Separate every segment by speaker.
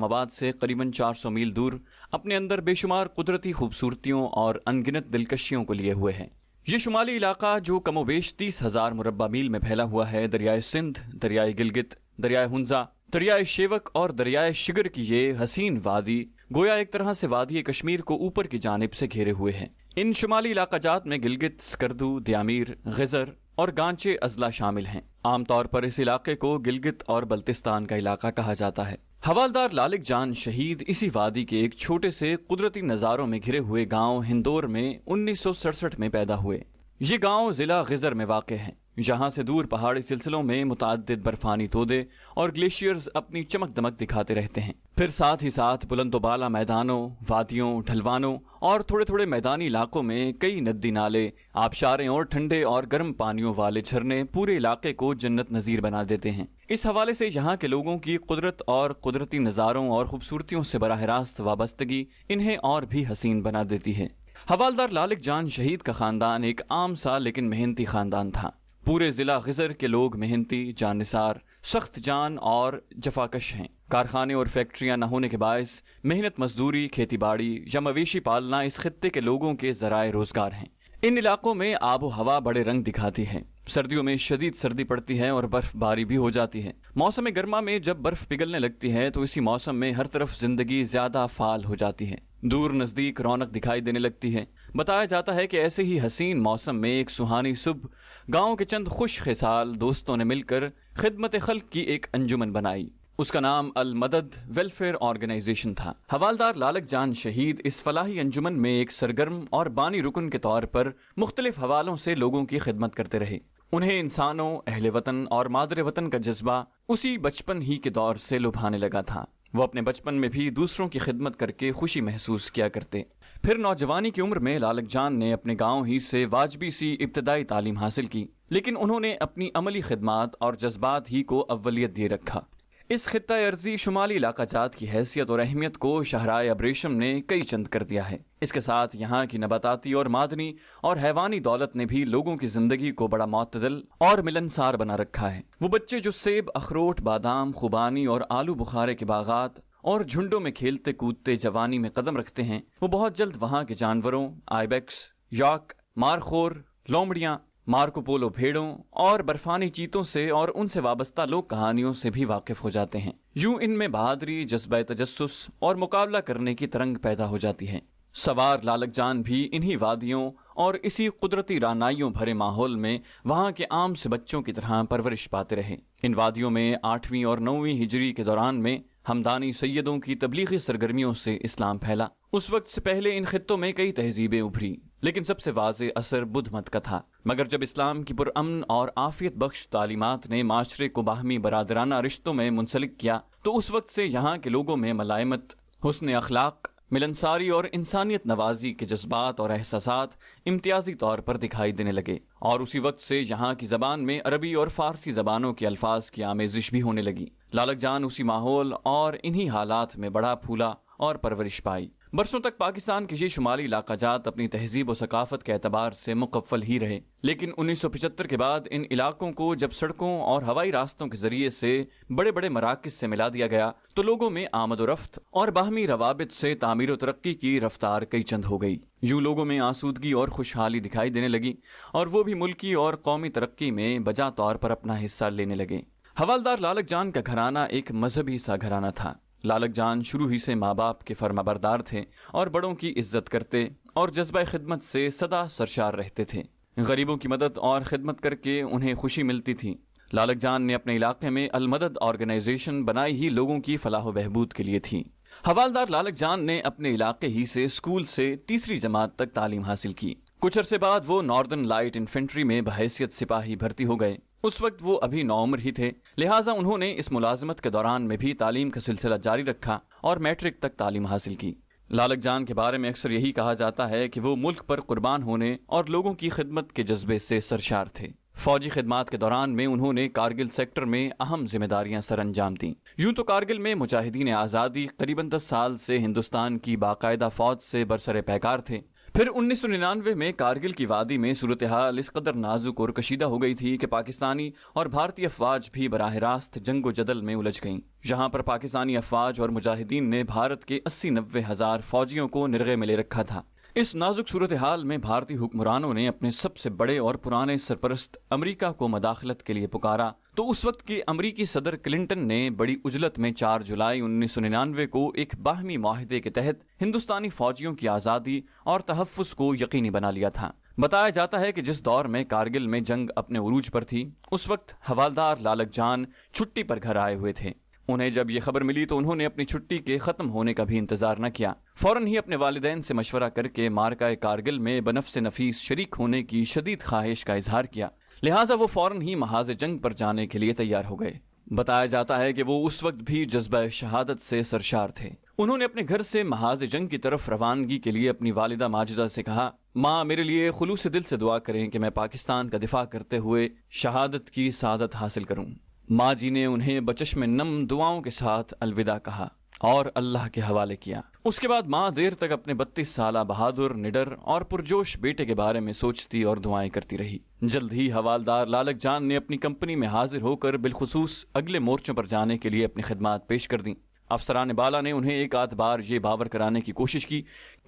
Speaker 1: आबाद से करीबन 400 मील दूर अपने अंदर बेशुमार कुदरती खूबसूरतियों और अनगिनत दिलकशियों को लिए हुए है। ये शुमाली इलाका जो कमोबेश 30,000 मुरब्बा मील में फैला हुआ है, दरियाए सिंध, दरियाए गिलगित, दरियाए हुंजा, दरियाए शेवक और दरियाए शिगर की ये हसीन वादी गोया एक तरह से वादी कश्मीर को ऊपर की जानिब से घेरे हुए है। इन शुमाली इलाका जात में गिलगित, स्कर्दू, दयामीर, गिजर और गांचे अजला शामिल हैं। आमतौर पर इस इलाके को गिलगित और बल्तिस्तान का इलाका कहा जाता है। हवालदार लालिक जान शहीद इसी वादी के एक छोटे से कुदरती नज़ारों में घिरे हुए गांव हिंदोर में 1967 में पैदा हुए। ये गांव जिला गिजर में वाक़ है। यहाँ से दूर पहाड़ी सिलसिलों में मुतअद्दिद बर्फानी तोदे और ग्लेशियर्स अपनी चमक दमक दिखाते रहते हैं। फिर साथ ही साथ बुलंदोबाला मैदानों, वादियों, ढलवानों और थोड़े थोड़े मैदानी इलाकों में कई नदी नाले, आबशारें और ठंडे और गर्म पानियों वाले झरने पूरे इलाके को जन्नत नज़ीर बना देते हैं। इस हवाले से यहाँ के लोगों की कुदरत और कुदरती नज़ारों और खूबसूरतियों से बराह रास्त वाबस्तगी इन्हें और भी हसीन बना देती है। हवालदार लालिक जान शहीद का ख़ानदान एक आम सा लेकिन मेहनती ख़ानदान था। पूरे ज़िला गिजर के लोग मेहनती, जाननिसार, सख्त जान और जफाकश हैं। कारखाने और फैक्ट्रियां न होने के बायस मेहनत मजदूरी, खेती बाड़ी या मवेशी पालना इस खित्ते के लोगों के ज़राए रोज़गार हैं। इन इलाकों में आबो हवा बड़े रंग दिखाती है। सर्दियों में शदीद सर्दी पड़ती है और बर्फबारी भी हो जाती है। मौसम गर्मा में जब बर्फ पिघलने लगती है तो इसी मौसम में हर तरफ जिंदगी ज्यादा फाल हो जाती है। दूर नजदीक रौनक दिखाई देने लगती है। बताया जाता है कि ऐसे ही हसीन मौसम में एक सुहानी सुबह गांव के चंद खुश खिसाल दोस्तों ने मिलकर खिदमत खल्क की एक अंजुमन बनाई। उसका नाम अल मदद वेलफेयर ऑर्गेनाइजेशन था। हवालदार लालिक जान शहीद इस फलाही अंजुमन में एक सरगर्म और बानी रुकन के तौर पर मुख्तलिफ हवालों से लोगों की खिदमत करते रहे। उन्हें इंसानों, अहले वतन और मादरे वतन का जज्बा उसी बचपन ही के दौर से लुभाने लगा था। वो अपने बचपन में भी दूसरों की खिदमत करके खुशी महसूस किया करते। फिर नौजवानी की उम्र में लालिक जान ने अपने गांव ही से वाजबी सी इब्तदाई तालीम हासिल की, लेकिन उन्होंने अपनी अमली खिदमात और जज्बात ही को अव्वलियत दे रखा। इस खित्ता अर्जी शुमाली इलाका जात की हैसियत और अहमियत को शहराए अब्रेशम ने कई चंद कर दिया है। इसके साथ यहाँ की नबाताती और मादनी और हैवानी दौलत ने भी लोगों की जिंदगी को बड़ा मुतदल और मिलनसार बना रखा है। वो बच्चे जो सेब, अखरोट, बादाम, खुबानी और आलू बुखारे के बागात और झुंडों में खेलते कूदते जवानी में कदम रखते हैं, वो बहुत जल्द वहाँ के जानवरों, आइबेक्स, याक, मारखोर, लोमड़ियाँ, मार्को पोलो भेड़ों और बर्फानी चीतों से और उनसे वाबस्ता लोक कहानियों से भी वाकिफ हो जाते हैं। यूं इनमें बहादुरी, जज्बा तजस्सुस और मुकाबला करने की तरंग पैदा हो जाती है। सवार लालिक जान भी इन्हीं वादियों और इसी कुदरती रानाइयों भरे माहौल में वहाँ के आम से बच्चों की तरह परवरिश पाते रहे। इन वादियों में 8वीं और 9वीं हिजरी के दौरान में हमदानी सैयदों की तबलीगी सरगर्मियों से इस्लाम फैला। उस वक्त से पहले इन खित्तों में कई तहजीबें उभरी, लेकिन सबसे वाज़े असर बुद्ध मत का था। मगर जब इस्लाम की पुरअमन और आफियत बख्श तालीमात ने माशरे को बाहमी बरादराना रिश्तों में मुंसलिक किया, तो उस वक्त से यहाँ के लोगों में मलायमत, हुस्न अखलाक, मिलनसारी और इंसानियत नवाजी के जज्बात और एहसासात इम्तियाजी तौर पर दिखाई देने लगे। और उसी वक्त से यहाँ की ज़बान में अरबी और फारसी ज़बानों के अल्फाज की आमेजिश भी होने लगी। लालिक जान उसी माहौल और इन्हीं हालात में बड़ा फूला और परवरिश पाई। बरसों तक पाकिस्तान के ये शुमाली इलाका जात अपनी तहजीब और सकाफत के एतबार से मुकफ़ल ही रहे, लेकिन 1975 के बाद इन इलाकों को जब सड़कों और हवाई रास्तों के जरिए से बड़े बड़े मराकज़ से मिला दिया गया, तो लोगों में आमद व रफ्त और बाहमी रवाबित से तामीर व तरक्की की रफ्तार कई चंद हो गई। यूं लोगों में आसूदगी और खुशहाली दिखाई देने लगी और वो भी मुल्की और कौमी तरक्की में बजा तौर पर अपना हिस्सा लेने लगे। हवालदार लालिक जान का घराना एक मजहबी सा घराना था। लालिक जान शुरू ही से माँ बाप के फरमाबरदार थे और बड़ों की इज्जत करते और जज्बा खिदमत से सदा सरशार रहते थे। गरीबों की मदद और खिदमत करके उन्हें खुशी मिलती थी। लालिक जान ने अपने इलाके में अल मदद ऑर्गेनाइजेशन बनाई ही लोगों की फलाह बहबूद के लिए थी। हवालदार लालिक जान ने अपने इलाके ही से स्कूल से 3री जमात तक तालीम हासिल की। कुछ अरसे बाद वो नॉर्दर्न लाइट इन्फेंट्री में बहैसियत सिपाही भर्ती हो गए। उस वक्त वो अभी नौउम्र ही थे, लिहाजा उन्होंने इस मुलाजमत के दौरान में भी तालीम का सिलसिला जारी रखा और मैट्रिक तक तालीम हासिल की। लालिक जान के बारे में अक्सर यही कहा जाता है कि वो मुल्क पर कुर्बान होने और लोगों की खिदमत के जज्बे से सरशार थे। फौजी खिदमात के दौरान में उन्होंने कारगिल सेक्टर में अहम जिम्मेदारियां सर अंजाम दी। यूं तो कारगिल में मुजाहिदीन आज़ादी करीबन 10 साल से हिंदुस्तान की बाकायदा फौज से बरसरे पैकार थे, پھر 1999 میں کارگل کی وادی میں صورتحال اس قدر نازک اور کشیدہ ہو گئی تھی کہ پاکستانی اور بھارتی افواج بھی براہ راست جنگ و جدل میں الجھ گئیں، جہاں پر پاکستانی افواج اور مجاہدین نے بھارت کے 80-90 ہزار فوجیوں کو نرغے میں لے رکھا تھا۔ اس نازک صورتحال میں بھارتی حکمرانوں نے اپنے سب سے بڑے اور پرانے سرپرست امریکہ کو مداخلت کے لیے پکارا، تو اس وقت کے امریکی صدر کلنٹن نے بڑی عجلت میں 4 جولائی 1999 کو ایک باہمی معاہدے کے تحت ہندوستانی فوجیوں کی آزادی اور تحفظ کو یقینی بنا لیا تھا۔ بتایا جاتا ہے کہ جس دور میں کارگل میں جنگ اپنے عروج پر تھی، اس وقت حوالدار لالک جان چھٹی پر گھر آئے ہوئے تھے۔ انہیں جب یہ خبر ملی تو انہوں نے اپنی چھٹی کے ختم ہونے کا بھی انتظار نہ کیا، فوراً ہی اپنے والدین سے مشورہ کر کے معرکہ کارگل میں بنفس نفیس شریک ہونے کی شدید خواہش کا اظہار کیا، لہٰذا وہ فوراً ہی محاذ جنگ پر جانے کے لیے تیار ہو گئے۔ بتایا جاتا ہے کہ وہ اس وقت بھی جذبہ شہادت سے سرشار تھے۔ انہوں نے اپنے گھر سے محاذ جنگ کی طرف روانگی کے لیے اپنی والدہ ماجدہ سے کہا، ماں میرے لیے خلوص دل سے دعا کریں کہ میں پاکستان کا دفاع کرتے ہوئے شہادت کی سعادت حاصل کروں۔ ماں جی نے انہیں بچشم نم دعاؤں کے ساتھ الوداع کہا اور اللہ کے حوالے کیا۔ اس کے بعد ماں دیر تک اپنے 32 سالہ بہادر، نڈر اور پرجوش بیٹے کے بارے میں سوچتی اور دعائیں کرتی رہی۔ جلد ہی حوالدار لالک جان نے اپنی کمپنی میں حاضر ہو کر بالخصوص اگلے مورچوں پر جانے کے لیے اپنی خدمات پیش کر دیں۔ افسران بالا نے انہیں ایک آدھ بار یہ باور کرانے کی کوشش کی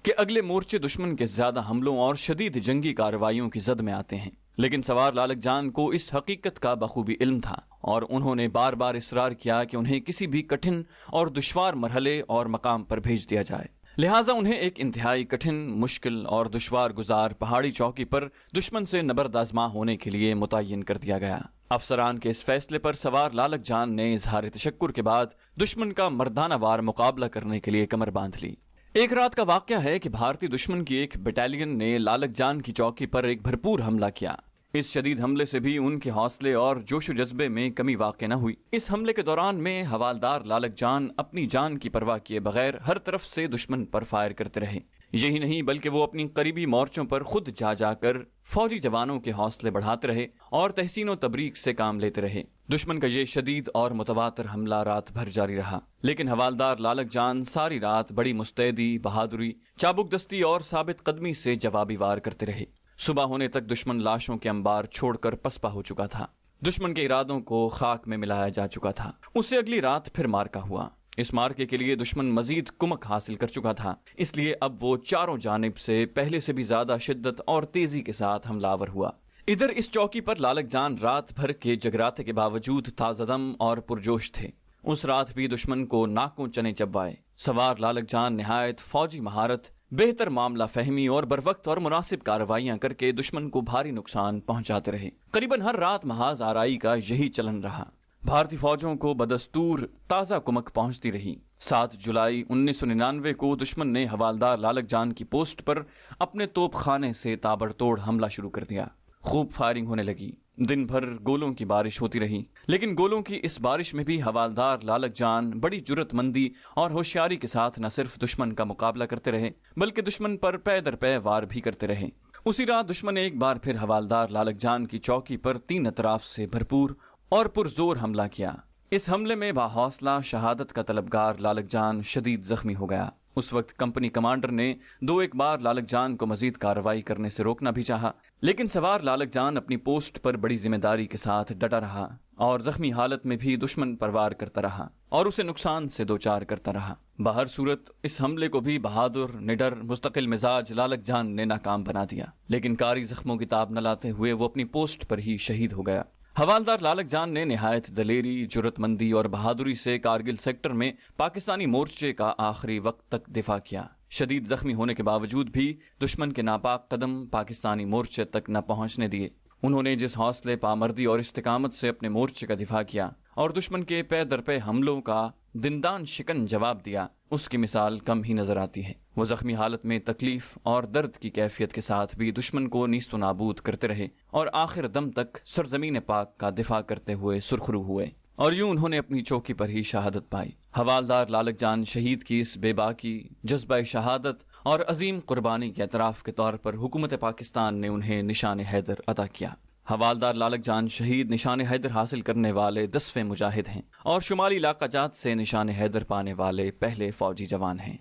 Speaker 1: کہ اگلے مورچے دشمن کے زیادہ حملوں اور شدید جنگی کارروائیوں کی زد میں آتے ہیں، لیکن سوار لالک جان کو اس حقیقت کا بخوبی علم تھا، اور انہوں نے بار بار اصرار کیا کہ انہیں کسی بھی کٹھن اور دشوار مرحلے اور مقام پر بھیج دیا جائے۔ لہٰذا انہیں ایک انتہائی کٹھن، مشکل اور دشوار گزار پہاڑی چوکی پر دشمن سے نبرد آزما ہونے کے لیے متعین کر دیا گیا۔ افسران کے اس فیصلے پر سوار لالک جان نے اظہار تشکر کے بعد دشمن کا مردانہ وار مقابلہ کرنے کے لیے کمر باندھ لی۔ ایک رات کا واقعہ ہے کہ بھارتی دشمن کی ایک بٹالین نے لالک جان کی چوکی پر ایک بھرپور حملہ کیا۔ اس شدید حملے سے بھی ان کے حوصلے اور جوش و جذبے میں کمی واقع نہ ہوئی۔ اس حملے کے دوران میں حوالدار لالک جان اپنی جان کی پرواہ کیے بغیر ہر طرف سے دشمن پر فائر کرتے رہے۔ یہی نہیں بلکہ وہ اپنی قریبی مورچوں پر خود جا کر فوجی جوانوں کے حوصلے بڑھاتے رہے اور تحسین و تبریک سے کام لیتے رہے۔ دشمن کا یہ شدید اور متواتر حملہ رات بھر جاری رہا، لیکن حوالدار لالک جان ساری رات بڑی مستعدی، بہادری، چابک دستی اور ثابت قدمی سے جوابی وار کرتے رہے۔ صبح ہونے تک دشمن لاشوں کے انبار چھوڑ کر پسپا ہو چکا تھا، دشمن کے ارادوں کو خاک میں ملایا جا چکا تھا۔ اس سے اگلی رات پھر مارکا ہوا۔ اس مارکے کے لیے دشمن مزید کمک حاصل کر چکا تھا، اس لیے اب وہ چاروں جانب سے پہلے سے بھی زیادہ شدت اور تیزی کے ساتھ حملہ آور ہوا۔ ادھر اس چوکی پر لالک جان رات بھر کے جگراتے کے باوجود تازہ دم اور پرجوش تھے۔ اس رات بھی دشمن کو ناکوں چنے چبوائے۔ سوار لالک جان نہایت فوجی مہارت، بہتر معاملہ فہمی اور بروقت اور مناسب کارروائیاں کر کے دشمن کو بھاری نقصان پہنچاتے رہے۔ قریباً ہر رات محاذ آرائی کا یہی چلن رہا۔ بھارتی فوجوں کو بدستور تازہ کمک پہنچتی رہی۔ 7 جولائی 1999 کو دشمن نے حوالدار لالک جان کی پوسٹ پر اپنے توپ خانے سے تابڑتوڑ حملہ شروع کر دیا۔ خوب فائرنگ ہونے لگی، دن بھر گولوں کی بارش ہوتی رہی، لیکن گولوں کی اس بارش میں بھی حوالدار لالک جان بڑی جرأت مندی اور ہوشیاری کے ساتھ نہ صرف دشمن کا مقابلہ کرتے رہے بلکہ دشمن پر پے در پے وار بھی کرتے رہے۔ اسی رات دشمن نے ایک بار پھر حوالدار لالک جان کی چوکی پر 3 اطراف سے بھرپور اور پرزور حملہ کیا۔ اس حملے میں باحوصلہ شہادت کا طلبگار لالک جان شدید زخمی ہو گیا۔ اس وقت کمپنی کمانڈر نے 2-1 بار لالک جان کو مزید کارروائی کرنے سے روکنا بھی چاہا، لیکن سوار لالک جان اپنی پوسٹ پر بڑی ذمہ داری کے ساتھ ڈٹا رہا اور زخمی حالت میں بھی دشمن پر وار کرتا رہا اور اسے نقصان سے دوچار کرتا رہا۔ بہر صورت اس حملے کو بھی بہادر، نڈر، مستقل مزاج لالک جان نے ناکام بنا دیا، لیکن کاری زخموں کی تاب نہ لاتے ہوئے وہ اپنی پوسٹ پر ہی شہید ہو گیا۔ حوالدار لالک جان نے نہایت دلیری، جرأت مندی اور بہادری سے کارگل سیکٹر میں پاکستانی مورچے کا آخری وقت تک دفاع کیا۔ شدید زخمی ہونے کے باوجود بھی دشمن کے ناپاک قدم پاکستانی مورچے تک نہ پہنچنے دیے۔ انہوں نے جس حوصلے، پامردی اور استقامت سے اپنے مورچے کا دفاع کیا اور دشمن کے پے در پے حملوں کا دندان شکن جواب دیا، اس کی مثال کم ہی نظر آتی ہے۔ وہ زخمی حالت میں تکلیف اور درد کی کیفیت کے ساتھ بھی دشمن کو نیست و نابود کرتے رہے اور آخر دم تک سرزمین پاک کا دفاع کرتے ہوئے سرخرو ہوئے، اور یوں انہوں نے اپنی چوکی پر ہی شہادت پائی۔ حوالدار لالک جان شہید کی اس بے باکی، جذبہ شہادت اور عظیم قربانی کے اعتراف کے طور پر حکومت پاکستان نے انہیں نشان حیدر عطا کیا۔ حوالدار لالک جان شہید نشان حیدر حاصل کرنے والے 10ویں مجاہد ہیں اور شمالی علاقہ جات سے نشان حیدر پانے والے پہلے فوجی جوان ہیں۔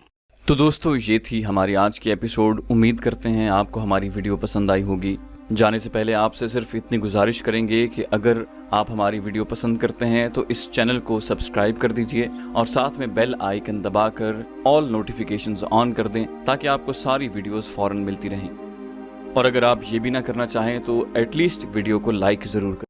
Speaker 1: तो दोस्तों ये थी हमारी आज की एपिसोड। उम्मीद करते हैं आपको हमारी वीडियो पसंद आई होगी। जाने से पहले आपसे सिर्फ इतनी गुजारिश करेंगे कि अगर आप हमारी वीडियो पसंद करते हैं तो इस चैनल को सब्सक्राइब कर दीजिए और साथ में बेल आइकन दबाकर ऑल नोटिफिकेशंस ऑन कर दें ताकि आपको सारी वीडियोस फौरन मिलती रहें। और अगर आप ये भी ना करना चाहें तो एटलीस्ट वीडियो को लाइक ज़रूर करें।